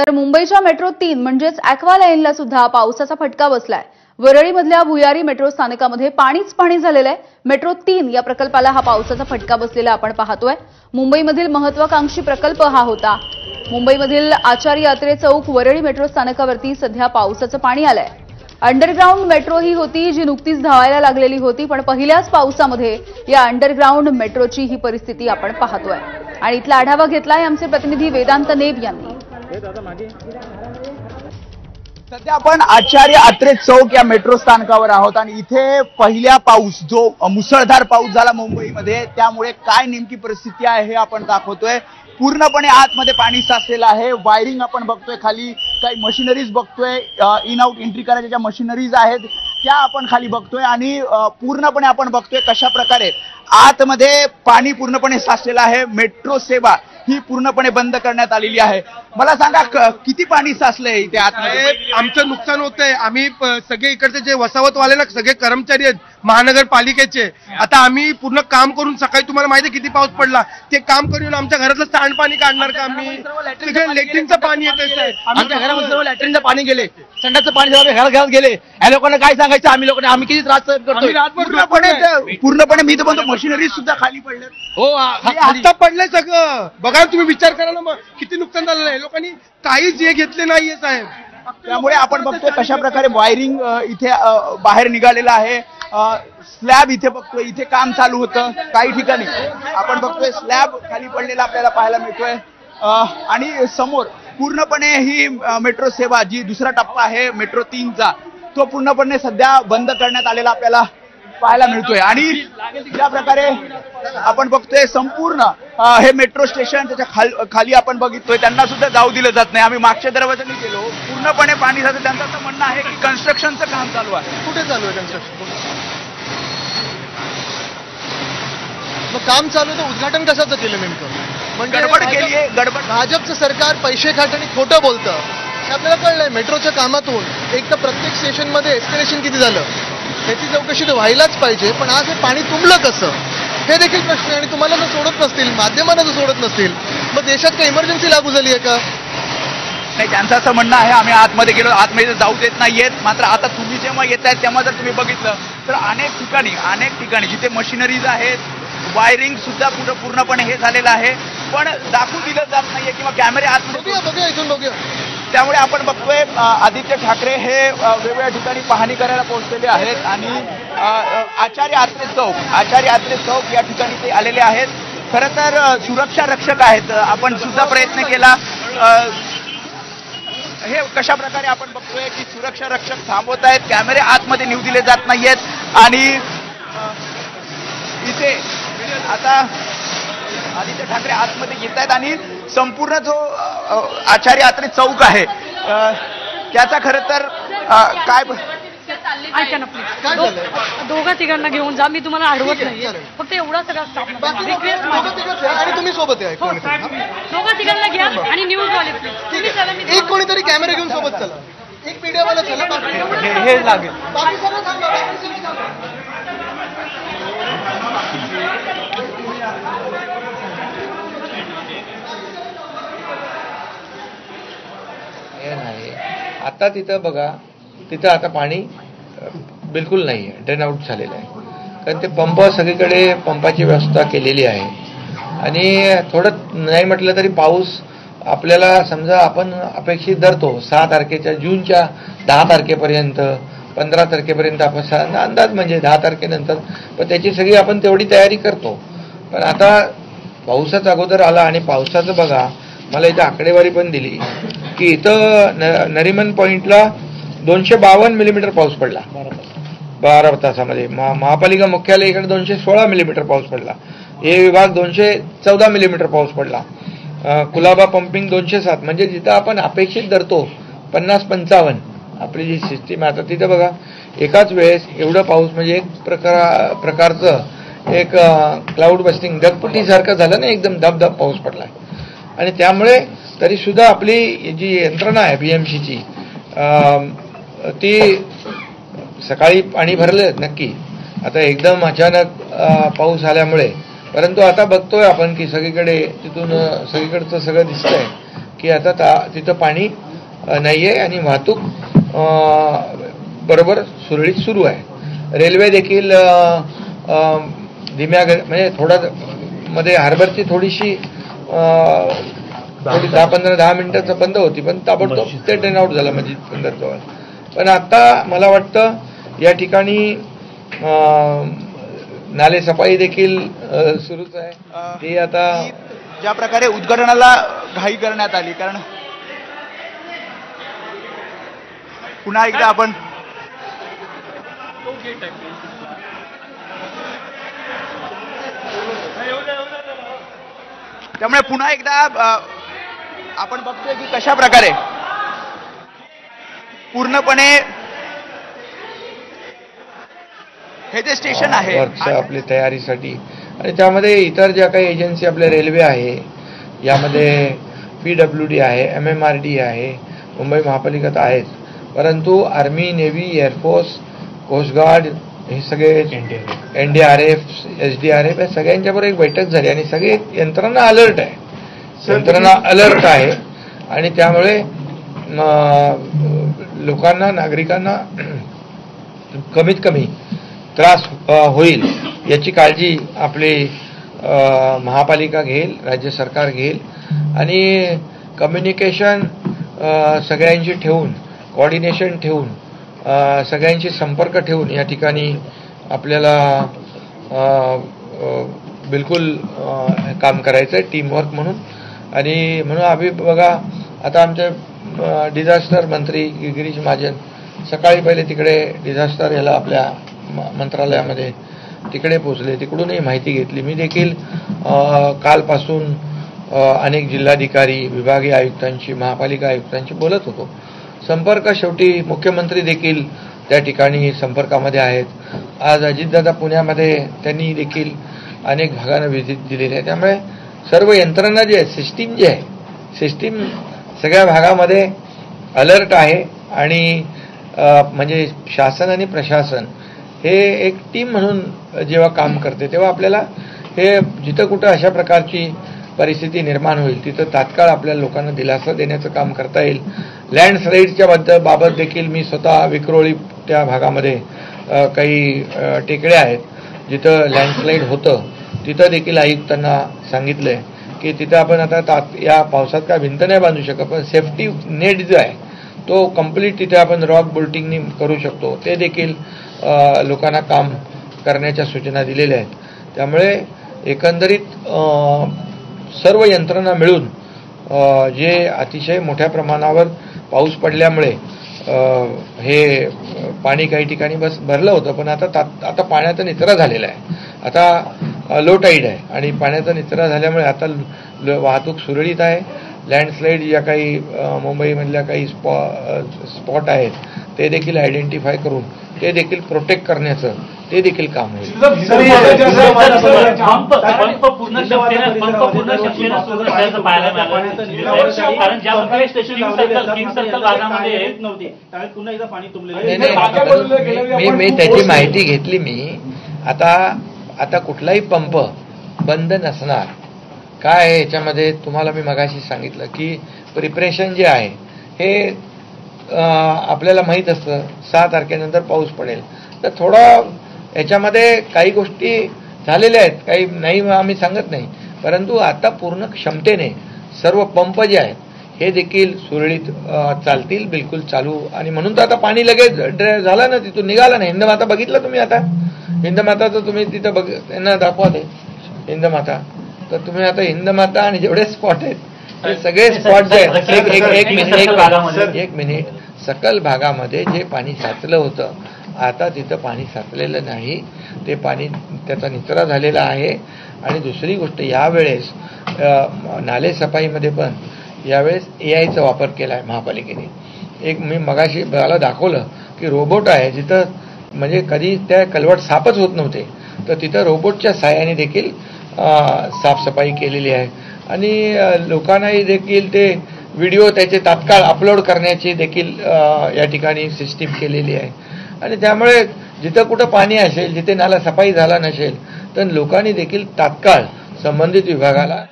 तर मुंबईच्या मेट्रो 3 म्हणजेच ॲक्वा लाईनला सुद्धा पावसाचा फटका बसलाय। वरळीमधल्या भुयारी मेट्रो स्थानकामध्ये पाणीच पाणी झालेलं आहे। मेट्रो 3 या प्रकल्पाला हा पावसाचा फटका बसलेला आपण पाहतोय। मुंबईमधील महत्त्वाकांक्षी प्रकल्प हा होता। मुंबईमधील आचार्य यात्रे चौक वरळी मेट्रो स्थानकावरती सध्या पावसाचं पाणी आलंय। अंडरग्राउंड मेट्रो ही होती जी नुकतीच धावायला लागलेली होती, पण पहिल्याच पावसामध्ये या अंडरग्राउंड मेट्रोची ही परिस्थिती आपण पाहतोय। आणि इथला आढावा घेतलाय आमचे प्रतिनिधी वेदांत नेब यांनी। सध्या आपण आचार्य यात्रे चौक या मेट्रो स्थानकावर आहोत आणि इथे पहिला पाऊस जो मुसळधार पाऊस झाला मुंबईमध्ये, त्यामुळे काय नेमकी परिस्थिती आहे हे आपण दाखवतोय। पूर्णपणे आतमध्ये पाणी साचलेलं आहे। वायरिंग आपण बघतोय, खाली काही मशिनरीज बघतोय, इन आउट एंट्री करायच्या ज्या मशिनरीज आहेत त्या आपण खाली बघतोय आणि पूर्णपणे आपण बघतोय कशा प्रकारे आतमध्ये पाणी पूर्णपणे साचलेलं आहे। मेट्रो सेवा ही पूर्णपणे बंद करण्यात आलेली आहे। मला सांगा किती पाणी साचलंय इथे आतमध्ये? आमचं नुकसान होतंय। आम्ही सगळे इकडचे जे वसावतवाले ना, सगळे कर्मचारी आहेत महानगरपालिकेचे, आता आम्ही पूर्ण काम करून सकाळी तुम्हाला माहिती आहे किती पाऊस पडला, ते काम करून आमच्या घरातलं सांडपाणी काढणार का आम्ही? सगळं लेट्रिनचं पाणी येतंय, आमच्या घरामध्ये सर्व लॅट्रिनचं पाणी गेले, संडासचं पाणी घरात गेले। या लोकांना काय सांगायचं? आम्ही किती त्रास करतोय? पूर्णपणे मी तर म्हणतो मशिनरी सुद्धा खाली पडल्या। हो, आता पडलंय सगळं। बघा तुम्ही विचार करा ना, मग किती नुकसान झालेलं आहे। लोकांनी काहीच हे घेतले नाहीये साहेब। त्यामुळे आपण बघतोय कशा प्रकारे वायरिंग इथे बाहेर निघालेलं आहे। स्लॅब इथे बघतोय, इथे काम चालू होतं। काही ठिकाणी आपण बघतोय स्लॅब खाली पडलेला आपल्याला पाहायला मिळतोय आणि समोर पूर्णपणे ही मेट्रो सेवा जी दुसरा टप्पा आहे मेट्रो 3चा, तो पूर्णपणे सध्या बंद करण्यात आलेला आपल्याला पाहायला मिळतोय। आणि ज्या प्रकारे आपण बघतोय संपूर्ण हे मेट्रो स्टेशन त्याच्या खाली आपण बघितलोय, त्यांना सुद्धा जाऊ दिलं जात नाही। आम्ही मागच्या दरवाजाने गेलो, पूर्णपणे पाणी जातं। त्यांचं असं म्हणणं आहे की कन्स्ट्रक्शनचं काम चालू आहे। कुठे चालू आहे कन्स्ट्रक्शन? मग काम चालू तर उद्घाटन कशाचं केलं नेमकं? म्हणजे गडबड केली आहे, गडबड। भाजपचं सरकार पैसे खात आणि खोटं बोलतं हे आपल्याला कळलंय। मेट्रोच्या कामातून एक तर प्रत्येक स्टेशनमध्ये एस्केलेशन किती झालं त्याची चौकशी तर व्हायलाच पाहिजे, पण आज हे पाणी तुंबलं कसं हे देखील प्रश्न आहे। आणि तुम्हाला जर सोडत नसतील, माध्यमांना जर सोडत नसतील, मग देशात काही इमर्जन्सी लागू झाली आहे का? नाही, त्यांचं असं म्हणणं आहे आम्ही आतमध्ये गेलो, आतमध्ये जाऊ देत नाहीयेत। मात्र आता तुम्ही जेव्हा येत आहेत तेव्हा जर तुम्ही बघितलं तर अनेक ठिकाणी जिथे मशिनरीज आहेत, वायरिंग सुद्धा पूर्णपणे हे झालेलं आहे, पण दाखवून दिलं जात नाहीये किंवा कॅमेरे आतमध्ये बघूया इथून बघूया। त्यामुळे आपण बघतोय आदित्य ठाकरे हे वेगवेगळ्या ठिकाणी पाहणी करायला पोहोचलेले आहेत आणि आचार्य यात्रे चौक या ठिकाणी ते आलेले आहेत। खरं तर सुरक्षा रक्षक आहेत, आपण सुद्धा प्रयत्न केला। हे कशा प्रकारे आपण बघतोय की सुरक्षा रक्षक थांबवत आहेत, कॅमेरे आतमध्ये नेऊ दिले जात नाहीयेत आणि इथे आता आदित्य ठाकरे आतमध्ये येत आहेत आणि संपूर्ण जो आचार्य यात्रे चौक आहे त्याचा खरं तर काय ऐका ना प्लीज, दोघा तिघांना घेऊन जा, मी तुम्हाला अडवत नाही, फक्त एवढा सगळा स्टाफ आणि तुम्ही सोबत आहे। दोघा तिघांना घ्या आणि न्यूज वाले प्लीज। एक कोणीतरी कॅमेरा घेऊन सोबत चला, एक मीडियावाला चला, हे लागेल। नाही, आता तिथं बघा, तिथं आता पाणी बिलकुल नाही आहे, ड्रेन आउट झालेलं आहे। कारण ते पंप सगळीकडे पंपाची व्यवस्था केलेली आहे आणि थोडं नाही म्हटलं तरी पाऊस आपल्याला समजा आपण अपेक्षित धरतो 6 तारखेच्या, जूनच्या 10 तारखेपर्यंत, 15 तारखेपर्यंत आपण अंदाज म्हणजे 10 तारखेनंतर, पण त्याची सगळी आपण तेवढी तयारी करतो। पण आता पाऊसच अगोदर आला आणि पावसाचं बघा, मला इथं आकडेवारी पण दिली की इथं नरिमन पॉइंटला 252 मिलीमीटर पाऊस पडला 12 तासामध्ये। महापालिका मुख्यालय इकडे 216 मिलीमीटर पाऊस पडला, हे विभाग 214 मिलीमीटर पाऊस पडला, कुलाबा पंपिंग 207, म्हणजे जिथं आपण अपेक्षित धरतो 50-55 आपली जी सिस्टीम आहे, आता तिथं बघा एकाच वेळेस एवढं पाऊस, म्हणजे एक प्रकारचं एक क्लाउड बस्टिंग ढगफुटीसारखं झालं ना, एकदम धबधब पाऊस पडलाय। आणि त्यामुळे तरी सुद्धा आपली जी यंत्रणा आहे बीएमसीची ती सकाळी पाणी भरलं नक्की, आता एकदम अचानक पाऊस आल्यामुळे, परंतु आता बघतोय आपण की सगळीकडे तिथून सगळीकडचं सगळं दिसतंय की आता तिथं पाणी नाहीये आणि वाहतूक बरोबर सुरळीत सुरू आहे. रेल्वे देखील धीम्या म्हणजे थोडा मध्ये हार्बरची थोडीशी 10 मिनिटाचं बंद होती, पण ताबडतोब ते ड्रेन आउट झालं म्हणजे बंदरजवळ. पण आता मला वाटतं या ठिकाणी नाले सफाई देखील सुरूच आहे. ते आता ज्या प्रकारे उद्घाटनाला घाई करण्यात आली, कारण पुन्हा एकदा आपण त्यामुळे पुन्हा एकदा आपण बघतोय की कशा प्रकारे पूर्णपणे हे जे स्टेशन आहे वरच्या आपली तयारीसाठी, आणि त्यामध्ये इतर ज्या काही एजन्सी आपल्या रेल्वे आहे, यामध्ये PWD आहे, MMRD आहे, मुंबई महापालिका तर आहेच, परंतु army, navy, air force, coast guard हे सगळे NDRF, SDRF या सगळ्यांच्या बरोबर एक बैठक झाली आणि सगळी यंत्रणा अलर्ट आहे. आणि त्यामुळे लोकांना, नागरिकांना कमीत कमी त्रास होईल याची काळजी आपली महापालिका घेईल, राज्य सरकार घेईल. आणि कम्युनिकेशन सगळ्यांशी ठेवून, कोऑर्डिनेशन ठेवून, सगळ्यांशी संपर्क ठेवून या ठिकाणी आपल्याला बिलकुल काम करायचं आहे, टीमवर्क म्हणून. आणि म्हणून आम्ही बघा, आता आमचे डिझास्टर मंत्री गिरीश महाजन सकाळी पहिले तिकडे डिझास्टर याला आपल्या मंत्रालयामध्ये तिकडे पोहोचले, तिकडूनही माहिती घेतली. मी देखील कालपासून अनेक जिल्हाधिकारी, विभागीय आयुक्तांशी, महापालिका आयुक्तांशी बोलत होतो. संपर्क शेवटी मुख्यमंत्री देखील त्या ठिकाणी संपर्कामध्ये आहेत. आज अजितदादा पुण्यामध्ये त्यांनी देखील अनेक भागांना व्हिजिट दिलेली आहे. त्यामुळे सर्व यंत्रणा जी आहे, सिस्टीम सगळ्या भागामध्ये अलर्ट आहे. आणि म्हणजे शासन आणि प्रशासन हे एक टीम म्हणून जेव्हा काम करते, तेव्हा आपल्याला हे जिथं कुठं अशा प्रकारची परिस्थिती निर्माण होईल तिथं तात्काळ आपल्या लोकांना दिलासा देण्याचं काम करता येईल. लँडस्लाईडच्या बाबत देखील मी स्वतः विक्रोळी त्या भागामध्ये काही टेकड्या आहेत जिथं लँडस्लाईड होतं, तिथं देखील आयुक्तांना सांगितलंय की तिथं आपण आता या पावसात काय भिंत नाही बांधू शकत, पण सेफ्टी नेट जो आहे तो कंप्लीट तिथे आपण रॉक बोल्टिंगनी करू शकतो. ते देखील लोकांना काम करण्याच्या सूचना दिलेल्या आहेत. त्यामुळे एकंदरीत सर्व यंत्रणा मिळून जे अतिशय मोठ्या प्रमाणावर पाऊस पडल्यामुळे हे पाणी काही ठिकाणी भरलं होतं, पण आता पाण्याचा निचरा झालेला आहे. आता लो टाईड आहे आणि पाण्याचा निचरा झाल्यामुळे आता वाहतूक सुरळीत आहे. लँडस्लाईड ज्या काही मुंबईमधल्या काही स्पॉट आहेत ते देखील आयडेंटिफाय करून ते देखील प्रोटेक्ट करण्याचं ते देखील काम होईल. मी त्याची माहिती घेतली. मी आता कुठलाही पंप बंद नसणार. काय आहे याच्यामध्ये तुम्हाला मी मगाशी सांगितलं की प्रिपरेशन जे आहे हे आपल्याला माहीत असतं 6 तारखेनंतर पाऊस पडेल, तर थोडा याच्यामध्ये काही गोष्टी झालेल्या आहेत, काही नाही आम्ही सांगत नाही, परंतु आता पूर्ण क्षमतेने सर्व पंप जे आहेत हे देखील सुरळीत चालतील, बिलकुल चालू. आणि म्हणून तर आता पाणी लगेच झालं ना, तिथून निघालं ना. हिंदमाता बघितलं तुम्ही? आता हिंदमाताचं तुम्ही तिथं त्यांना दाखवा ते हिंदमाता, तर तुम्ही आता हिंदमाता आणि जेवढे स्पॉट आहेत हे सगळे स्पॉट जे आहेत, एक मिनिट सकल भागामध्ये जे पाणी साचलं होतं आता तिथं पाणी साचलेलं नाही, ते पाणी त्याचा निचरा झालेला आहे. आणि दुसरी गोष्ट, यावेळेस नाले सफाईमध्ये पण यावेळेस AIचा वापर केला आहे महापालिकेने. एक मी मगाशी मला दाखवलं की रोबोट आहे, जिथं म्हणजे कधी त्या कलवट साफच होत नव्हते, तर तिथं रोबोटच्या सहाय्याने देखील साफसफाई केलेली आहे. आणि लोकांनाही देखील ते व्हिडिओ त्याचे तात्काळ अपलोड करण्याची देखील या ठिकाणी सिस्टीम केलेली आहे. आणि त्यामुळे जिथं कुठं पाणी असेल, जिथे नाला सफाई झाला नसेल, तर लोकांनी देखील तात्काळ संबंधित विभागाला